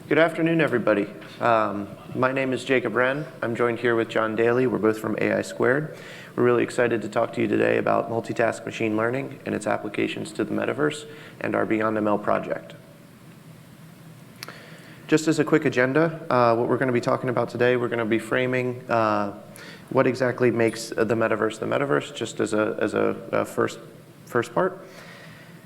Good afternoon, everybody. My name is Jacob Wren. I'm joined here with John Daly. We're both from AI Squared. We're really excited to talk to you today about multitask machine learning and its applications to the metaverse and our BeyondML project. Just as a quick agenda, what we're going to be talking about today, we're going to be framing what exactly makes the metaverse, just as a first part.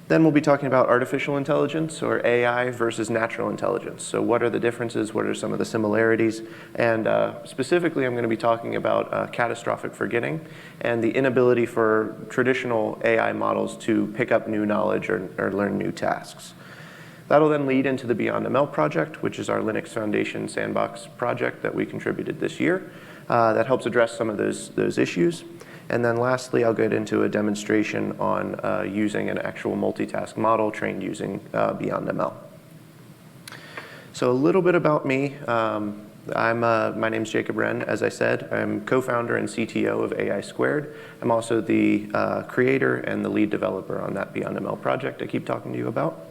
Then we'll be talking about artificial intelligence, or AI, versus natural intelligence. So what are the differences? What are some of the similarities? And specifically, I'm going to be talking about catastrophic forgetting and the inability for traditional AI models to pick up new knowledge or learn new tasks. That'll then lead into the BeyondML project, which is our Linux Foundation sandbox project that we contributed this year. That helps address some of those issues. And then lastly, I'll get into a demonstration on using an actual multitask model trained using BeyondML. So a little bit about me. My name's Jacob Wren, as I said. I'm co-founder and CTO of AI Squared. I'm also the creator and the lead developer on that BeyondML project I keep talking to you about.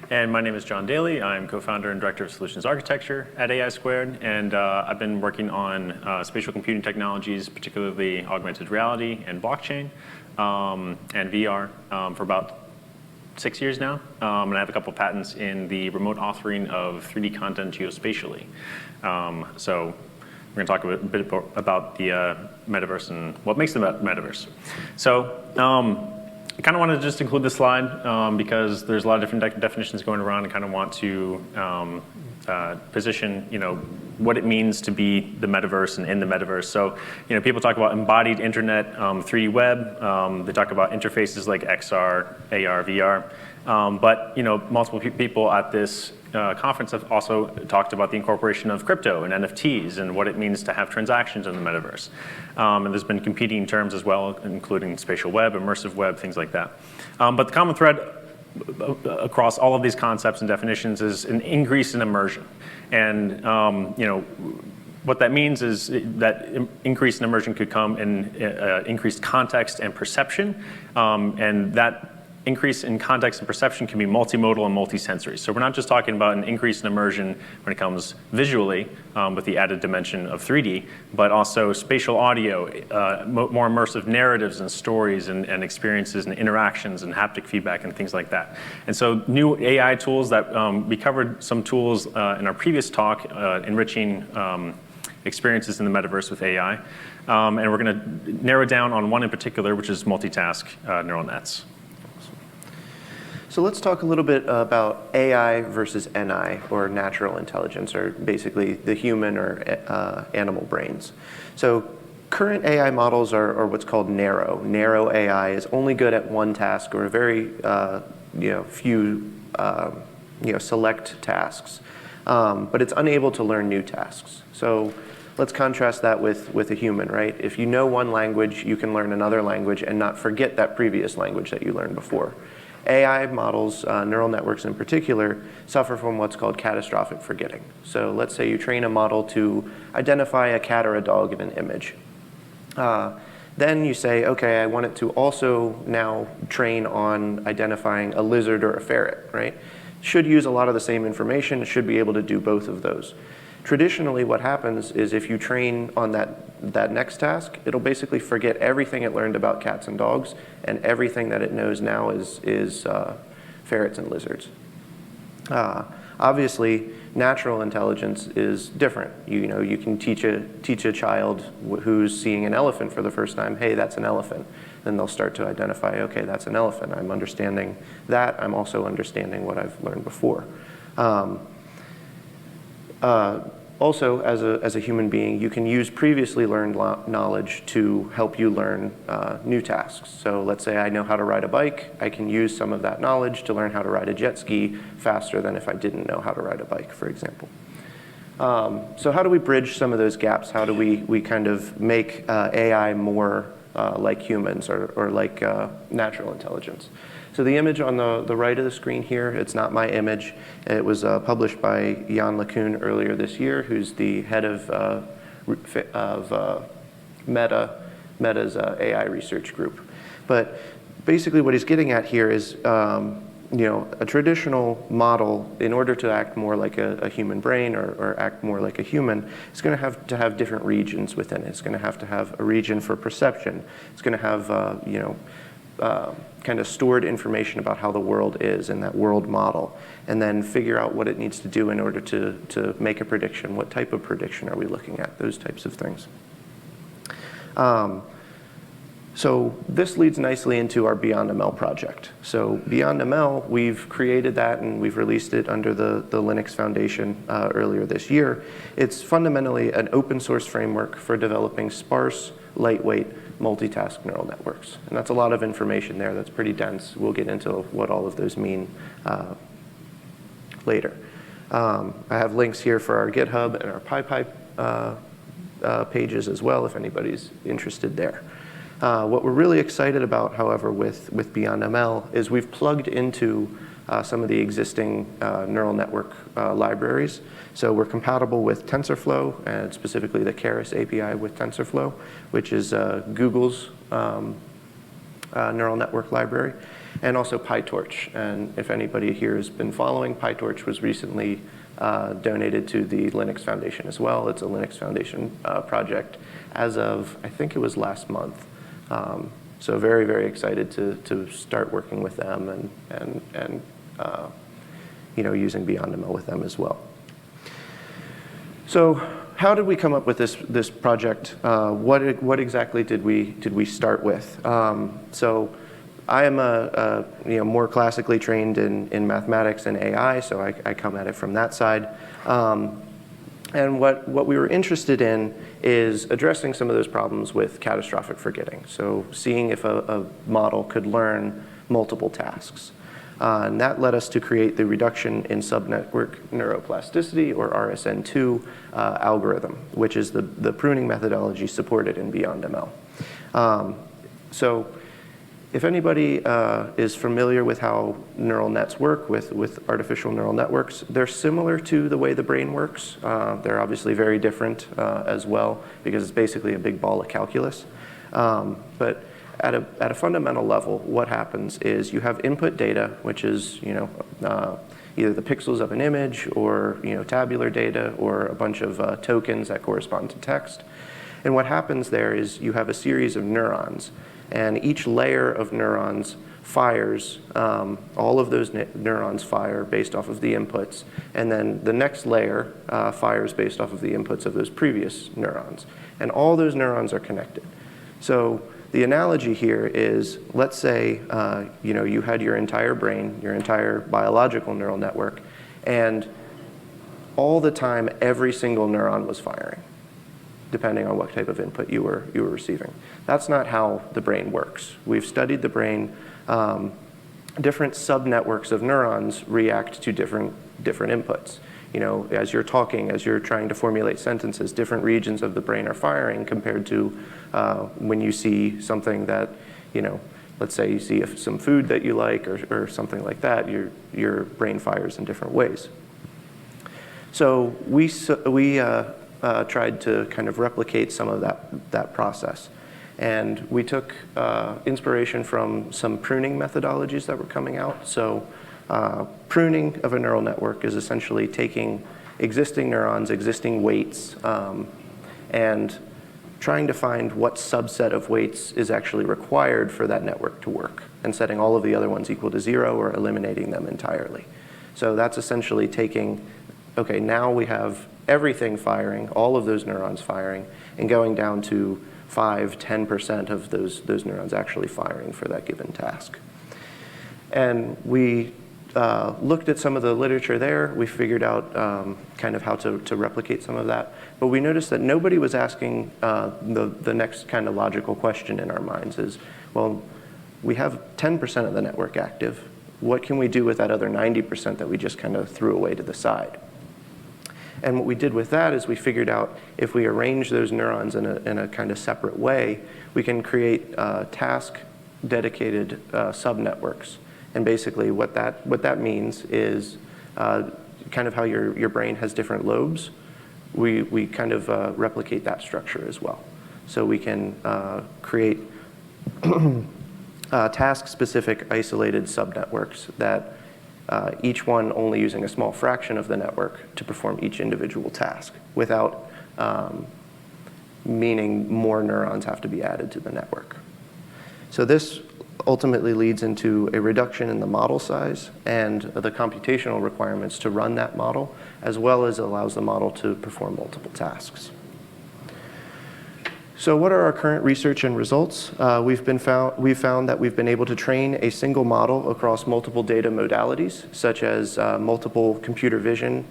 And my name is John Daly. I'm co-founder and director of solutions architecture at AI Squared, and I've been working on spatial computing technologies, particularly augmented reality and blockchain and VR for about 6 years now. And I have a couple of patents in the remote authoring of 3D content geospatially. So we're going to talk a bit about the metaverse and what makes the metaverse. So I kind of want to just include this slide because there's a lot of different definitions going around. I kind of want to position, what it means to be the metaverse and in the metaverse. So, people talk about embodied internet, 3D web. They talk about interfaces like XR, AR, VR. But multiple people at this conference have also talked about the incorporation of crypto and NFTs and what it means to have transactions in the metaverse. And there's been competing terms as well, including spatial web, immersive web, things like that. But the common thread across all of these concepts and definitions is an increase in immersion. And what that means is that increase in immersion could come in increased context and perception, and that increase in context and perception can be multimodal and multisensory. So we're not just talking about an increase in immersion when it comes visually with the added dimension of 3D, but also spatial audio, more immersive narratives and stories and experiences and interactions and haptic feedback and things like that. And so new AI tools that we covered some tools in our previous talk, enriching experiences in the metaverse with AI. And we're going to narrow down on one in particular, which is multitask neural nets. So let's talk a little bit about AI versus NI, or natural intelligence, or basically the human or animal brains. So current AI models are what's called narrow. Narrow AI is only good at one task or a very few select tasks, but it's unable to learn new tasks. So let's contrast that with a human, right? If you know one language, you can learn another language and not forget that previous language that you learned before. AI models, neural networks in particular, suffer from what's called catastrophic forgetting. So let's say you train a model to identify a cat or a dog in an image. Then you say, okay, I want it to also now train on identifying a lizard or a ferret, right? Should use a lot of the same information, it should be able to do both of those. Traditionally, what happens is if you train on that next task, it'll basically forget everything it learned about cats and dogs, and everything that it knows now is ferrets and lizards. Obviously, natural intelligence is different. You can teach a child who's seeing an elephant for the first time, hey, that's an elephant. Then they'll start to identify, okay, that's an elephant. I'm understanding that. I'm also understanding what I've learned before. Also, as a human being, you can use previously learned knowledge to help you learn new tasks. So let's say I know how to ride a bike. I can use some of that knowledge to learn how to ride a jet ski faster than if I didn't know how to ride a bike, for example. So how do we bridge some of those gaps? How do we kind of make AI more like humans or like natural intelligence? So the image on the right of the screen here, it's not my image. It was published by Jan LeCun earlier this year, who's the head of Meta's AI research group. But basically what he's getting at here is a traditional model, in order to act more like a human brain or act more like a human, is going to have different regions within it. It's going to have a region for perception. It's going to have, kind of stored information about how the world is in that world model, and then figure out what it needs to do in order to make a prediction. What type of prediction are we looking at? Those types of things. So this leads nicely into our BeyondML project. So BeyondML, we've created that and we've released it under the Linux Foundation earlier this year. It's fundamentally an open source framework for developing sparse, lightweight, multitask neural networks. And that's a lot of information there. That's pretty dense. We'll get into what all of those mean later. I have links here for our GitHub and our PyPy pages as well, if anybody's interested there. What we're really excited about, however, with BeyondML is we've plugged into some of the existing neural network libraries. So we're compatible with TensorFlow, and specifically the Keras API with TensorFlow, which is Google's neural network library, and also PyTorch. And if anybody here has been following, PyTorch was recently donated to the Linux Foundation as well. It's a Linux Foundation project as of, I think it was last month. So very, very excited to start working with them and using BeyondML with them as well. So how did we come up with this project? What exactly did we start with? So I am more classically trained in mathematics and AI, so I come at it from that side. And what we were interested in is addressing some of those problems with catastrophic forgetting. So seeing if a model could learn multiple tasks. And that led us to create the reduction in subnetwork neuroplasticity, or RSN2 algorithm, which is the pruning methodology supported in BeyondML. So if anybody is familiar with how neural nets work with artificial neural networks, they're similar to the way the brain works. They're obviously very different as well, because it's basically a big ball of calculus. But at a fundamental level, what happens is you have input data, which is either the pixels of an image, or tabular data, or a bunch of tokens that correspond to text. And what happens there is you have a series of neurons. And each layer of neurons fires, all of those neurons fire based off of the inputs. And then the next layer fires based off of the inputs of those previous neurons. And all those neurons are connected. So the analogy here is, let's say you had your entire brain, your entire biological neural network, and all the time every single neuron was firing, depending on what type of input you were receiving. That's not how the brain works. We've studied the brain. Different subnetworks of neurons react to different inputs. As you're talking, as you're trying to formulate sentences, different regions of the brain are firing compared to when you see something that, let's say you see some food that you like or something like that, your brain fires in different ways. So we tried to kind of replicate some of that process. And we took inspiration from some pruning methodologies that were coming out. So pruning of a neural network is essentially taking existing neurons, existing weights, and trying to find what subset of weights is actually required for that network to work, and setting all of the other ones equal to 0 or eliminating them entirely. So that's essentially taking, okay, now we have everything firing, all of those neurons firing, and going down to 5–10% of those neurons actually firing for that given task. And we looked at some of the literature there. We figured out kind of how to replicate some of that. But we noticed that nobody was asking the next kind of logical question in our minds is, well, we have 10% of the network active. What can we do with that other 90% that we just kind of threw away to the side? And what we did with that is we figured out if we arrange those neurons in a kind of separate way, we can create task-dedicated subnetworks. And basically what that means is kind of how your brain has different lobes. We kind of replicate that structure as well. So we can create task-specific isolated subnetworks that each one only using a small fraction of the network to perform each individual task without meaning more neurons have to be added to the network. So this ultimately leads into a reduction in the model size and the computational requirements to run that model, as well as allows the model to perform multiple tasks. So what are our current research and results? We've found that we've been able to train a single model across multiple data modalities, such as multiple computer vision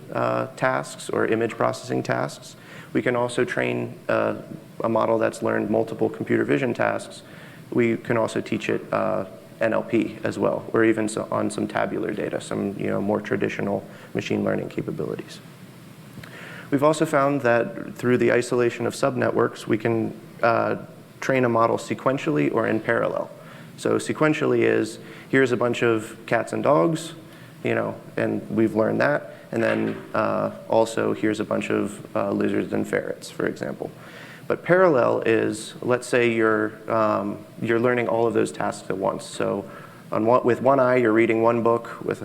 tasks or image processing tasks. We can also train a model that's learned multiple computer vision tasks. We can also teach it NLP as well, or even on some tabular data, some more traditional machine learning capabilities. We've also found that through the isolation of subnetworks, we can train a model sequentially or in parallel. So sequentially is, here's a bunch of cats and dogs, and we've learned that. And then also, here's a bunch of lizards and ferrets, for example. But parallel is, let's say you're learning all of those tasks at once. So with one eye, you're reading one book. With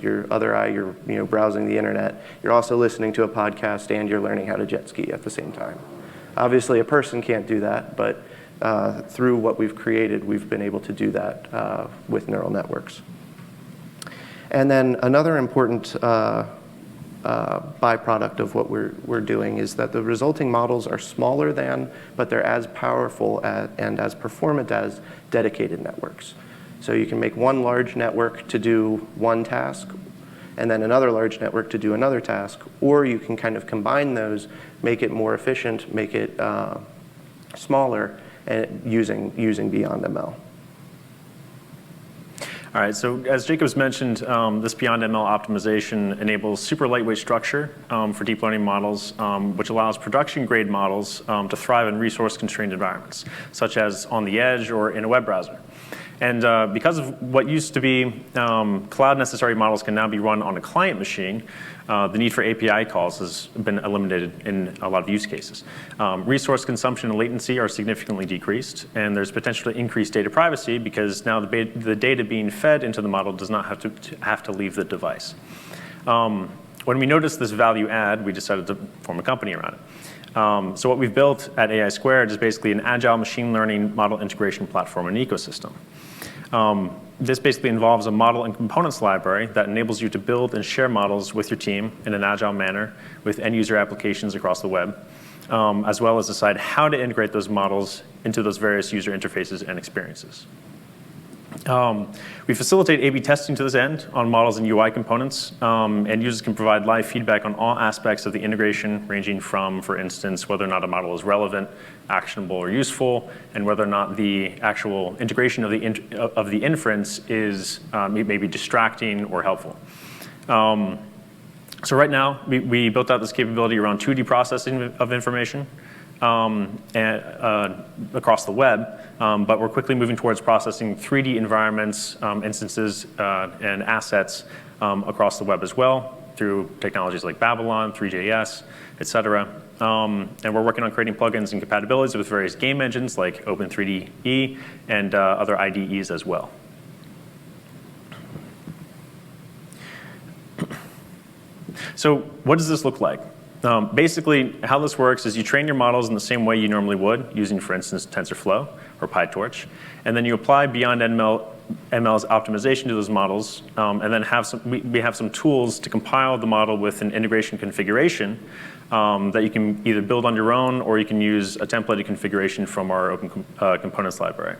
your other eye, you're browsing the internet. You're also listening to a podcast, and you're learning how to jet ski at the same time. Obviously, a person can't do that, but through what we've created, we've been able to do that with neural networks. And then another important byproduct of what we're doing is that the resulting models are smaller than, but they're as powerful and as performant as dedicated networks. So you can make one large network to do one task, and then another large network to do another task, or you can kind of combine those, make it more efficient, make it smaller, and using BeyondML. All right, so as Jacob's mentioned, this BeyondML optimization enables super lightweight structure for deep learning models, which allows production-grade models to thrive in resource-constrained environments, such as on the edge or in a web browser. And because of what used to be cloud-necessary models can now be run on a client machine, the need for API calls has been eliminated in a lot of use cases. Resource consumption and latency are significantly decreased, and there's potential to increase data privacy because now the data being fed into the model does not have to leave the device. When we noticed this value add, we decided to form a company around it. So what we've built at AI Squared is basically an agile machine learning model integration platform and ecosystem. This basically involves a model and components library that enables you to build and share models with your team in an agile manner with end-user applications across the web, as well as decide how to integrate those models into those various user interfaces and experiences. We facilitate A/B testing to this end on models and UI components, and users can provide live feedback on all aspects of the integration, ranging from, for instance, whether or not a model is relevant, actionable, or useful, and whether or not the actual integration of the inference is maybe distracting or helpful. So right now, we built out this capability around 2D processing of information across the web, but we're quickly moving towards processing 3D environments, instances, and assets across the web as well through technologies like Babylon, 3JS, et cetera. And we're working on creating plugins and compatibilities with various game engines like Open3DE and other IDEs as well. So what does this look like? Basically, how this works is you train your models in the same way you normally would, using, for instance, TensorFlow or PyTorch, and then you apply BeyondML's optimization to those models, and then we have some tools to compile the model with an integration configuration that you can either build on your own, or you can use a templated configuration from our open components library.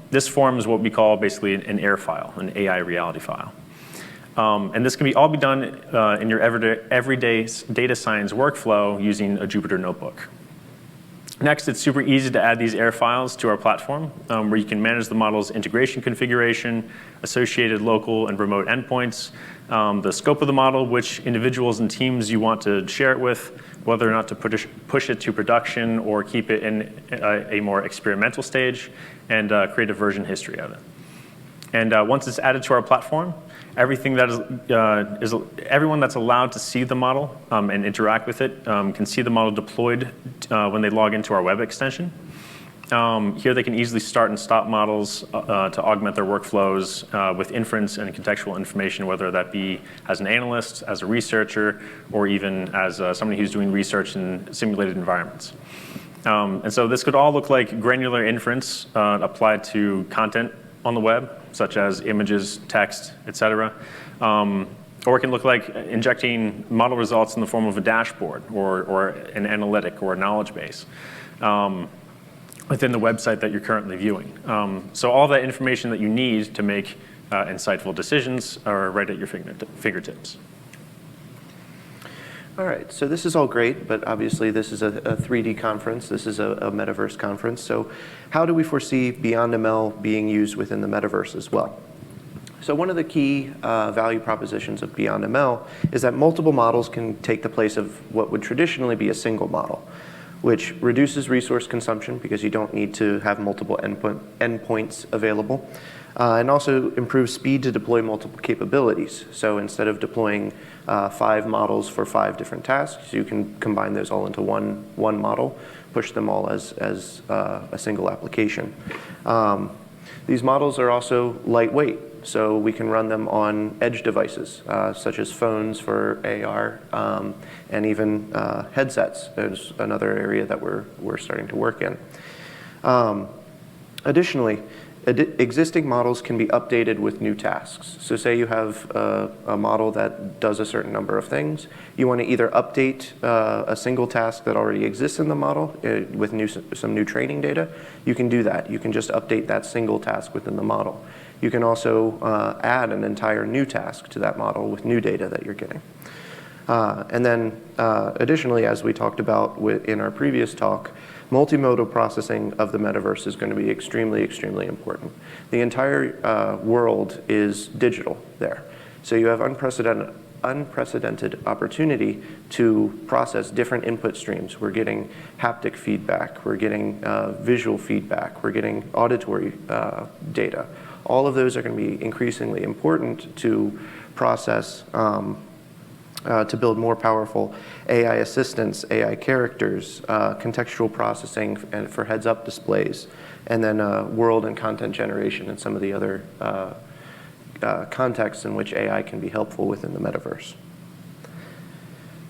This forms what we call basically an AIR file, an AI reality file. And this can all be done in your everyday data science workflow using a Jupyter notebook. Next, it's super easy to add these AIR files to our platform, where you can manage the model's integration configuration, associated local and remote endpoints, the scope of the model, which individuals and teams you want to share it with, whether or not to push it to production or keep it in a more experimental stage, and create a version history of it. And once it's added to our platform, everyone that's allowed to see the model and interact with it can see the model deployed when they log into our web extension. Here they can easily start and stop models to augment their workflows with inference and contextual information, whether that be as an analyst, as a researcher, or even as somebody who's doing research in simulated environments. And so this could all look like granular inference applied to content on the web, such as images, text, et cetera. Or it can look like injecting model results in the form of a dashboard or an analytic or a knowledge base within the website that you're currently viewing. So all that information that you need to make insightful decisions are right at your fingertips. All right, so this is all great, but obviously this is a 3D conference. This is a Metaverse conference. So how do we foresee BeyondML being used within the Metaverse as well? So one of the key value propositions of BeyondML is that multiple models can take the place of what would traditionally be a single model, which reduces resource consumption because you don't need to have multiple endpoints available, and also improves speed to deploy multiple capabilities. So instead of deploying 5 models for 5 different tasks, you can combine those all into one model, push them all as a single application. These models are also lightweight, so we can run them on edge devices, such as phones for AR, and even headsets is another area that we're starting to work in. Additionally, existing models can be updated with new tasks. So say you have a model that does a certain number of things. You want to either update a single task that already exists in the model with some new training data. You can do that. You can just update that single task within the model. You can also add an entire new task to that model with new data that you're getting. And then additionally, as we talked about in our previous talk, multimodal processing of the metaverse is going to be extremely, extremely important. The entire world is digital there. So you have unprecedented opportunity to process different input streams. We're getting haptic feedback. We're getting visual feedback. We're getting auditory data. All of those are going to be increasingly important to process to build more powerful AI assistants, AI characters, contextual processing and for heads-up displays, and then world and content generation and some of the other contexts in which AI can be helpful within the metaverse.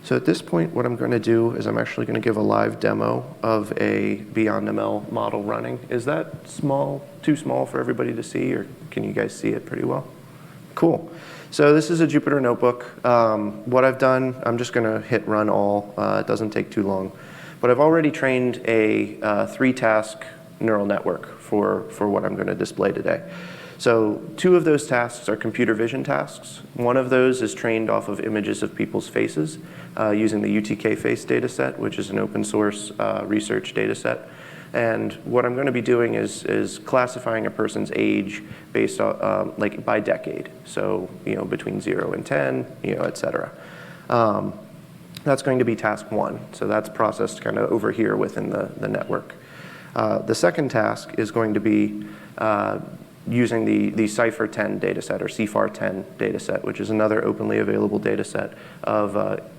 So at this point, what I'm going to do is I'm actually going to give a live demo of a BeyondML model running. Is that small, too small for everybody to see, or can you guys see it pretty well? Cool. So this is a Jupyter notebook. What I've done, I'm just going to hit run all. It doesn't take too long. But I've already trained a 3-task neural network for what I'm going to display today. So 2 of those tasks are computer vision tasks. One of those is trained off of images of people's faces using the UTK face dataset, which is an open source research dataset. And what I'm going to be doing is classifying a person's age based on like by decade. So between 0 and 10, et cetera. That's going to be task 1. So that's processed kind of over here within the network. The second task is going to be using the Cypher 10 dataset or CIFAR 10 dataset, which is another openly available dataset of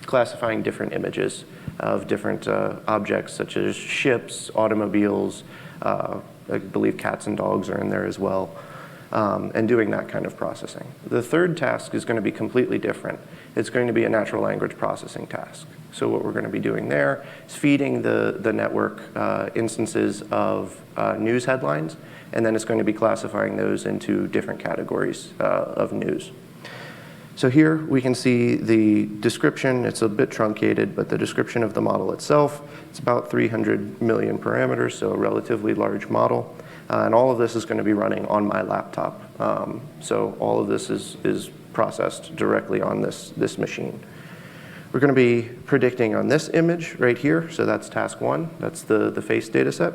classifying different images of different objects such as ships, automobiles, I believe cats and dogs are in there as well, and doing that kind of processing. The third task is going to be completely different. It's going to be a natural language processing task. So what we're going to be doing there is feeding the network instances of news headlines, and then it's going to be classifying those into different categories of news. So here we can see the description. It's a bit truncated, but the description of the model itself, it's about 300 million parameters, so a relatively large model. And all of this is going to be running on my laptop. So all of this is processed directly on this machine. We're going to be predicting on this image right here. So that's task 1. That's the face data set.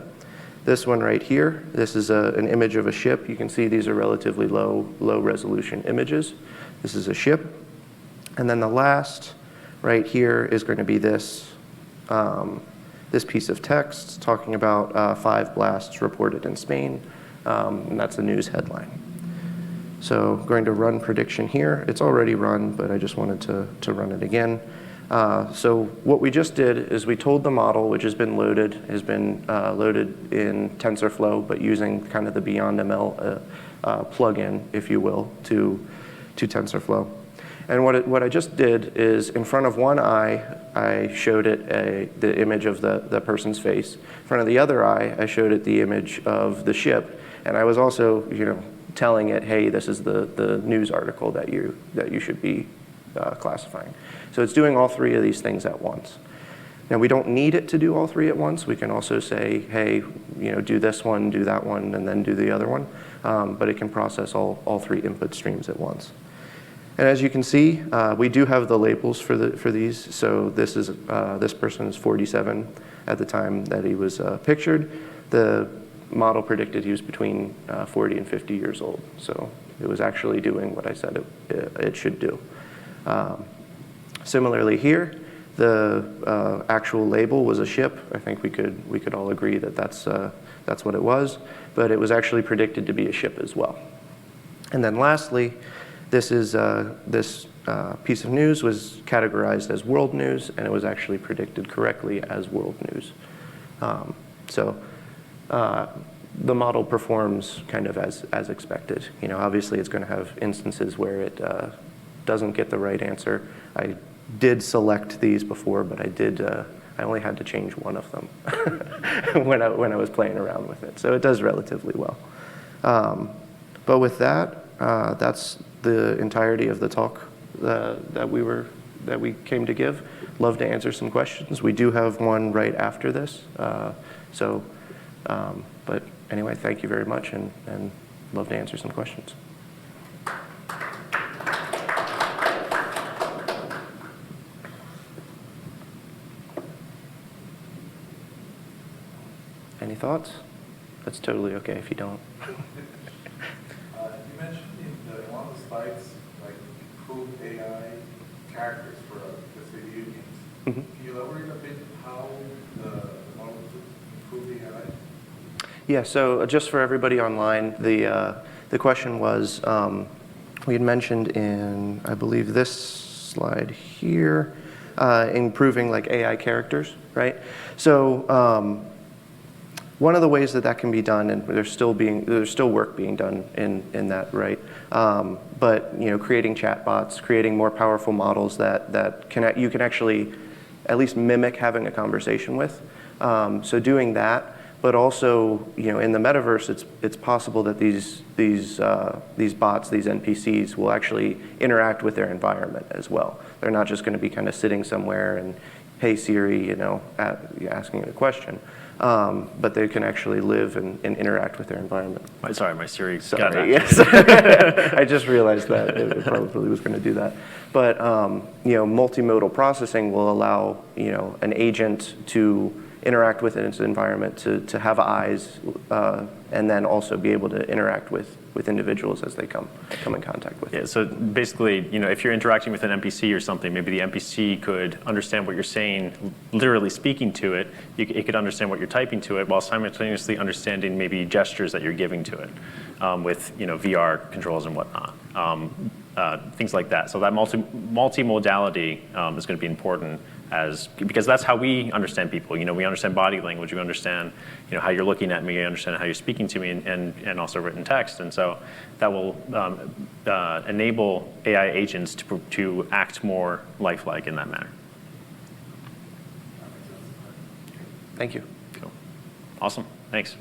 This one right here, this is an image of a ship. You can see these are relatively low resolution images. This is a ship. And then the last right here is going to be this piece of text talking about 5 blasts reported in Spain. And that's a news headline. So going to run prediction here. It's already run, but I just wanted to run it again. So what we just did is we told the model, which has been loaded in TensorFlow, but using kind of the BeyondML plugin, if you will, to TensorFlow. And what I just did is in front of one eye, I showed it the image of the person's face. In front of the other eye, I showed it the image of the ship. And I was also, telling it, hey, this is the news article that you should be classifying. So it's doing all three of these things at once. Now, we don't need it to do all three at once. We can also say, hey, do this one, do that one, and then do the other one. But it can process all three input streams at once. And as you can see, we do have the labels for these. So this person is 47 at the time that he was pictured. The model predicted he was between 40 and 50 years old. So it was actually doing what I said it should do. Similarly here, the actual label was a ship. I think we could all agree that that's what it was, but it was actually predicted to be a ship as well. And then lastly, this piece of news was categorized as world news, and it was actually predicted correctly as world news. The model performs kind of as expected. Obviously it's going to have instances where it doesn't get the right answer. I did select these before, but I only had to change one of them when I was playing around with it. So it does relatively well. But with that, that's the entirety of the talk that we came to give. Love to answer some questions. We do have one right after this. But anyway, thank you very much, and love to answer some questions. Any thoughts? That's totally okay if you don't. You mentioned in one of the slides, like improved AI characters for, let's say, video games. Mm-hmm. Can you elaborate a bit how the model improved AI? Yeah, so just for everybody online, the question was, we had mentioned in, I believe, this slide here, improving like AI characters, right? So one of the ways that can be done, and there's still work being done in that, right? But creating chatbots, creating more powerful models that you can actually at least mimic having a conversation with. So doing that, but also in the metaverse, it's possible that these bots, these NPCs, will actually interact with their environment as well. They're not just going to be kind of sitting somewhere and, hey Siri, asking it a question. But they can actually live and interact with their environment. Sorry, my Siri got Sorry, yes. I just realized that it probably was going to do that. But multimodal processing will allow an agent to interact with its environment, to have eyes, and then also be able to interact with individuals as they come in contact with. Yeah, so basically, if you're interacting with an NPC or something, maybe the NPC could understand what you're saying, literally speaking to it. It could understand what you're typing to it while simultaneously understanding maybe gestures that you're giving to it with VR controls and whatnot. Things like that. So that multimodality is going to be important because that's how we understand people. We understand body language. We understand how you're looking at me. We understand how you're speaking to me, and also written text. And so that will enable AI agents to act more lifelike in that manner. Thank you. Cool. Awesome. Thanks.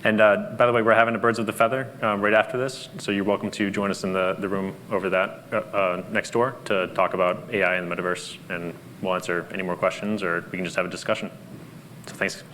And by the way, we're having a Birds of the Feather right after this, so you're welcome to join us in the room over that next door to talk about AI and the metaverse, and we'll answer any more questions, or we can just have a discussion. So thanks.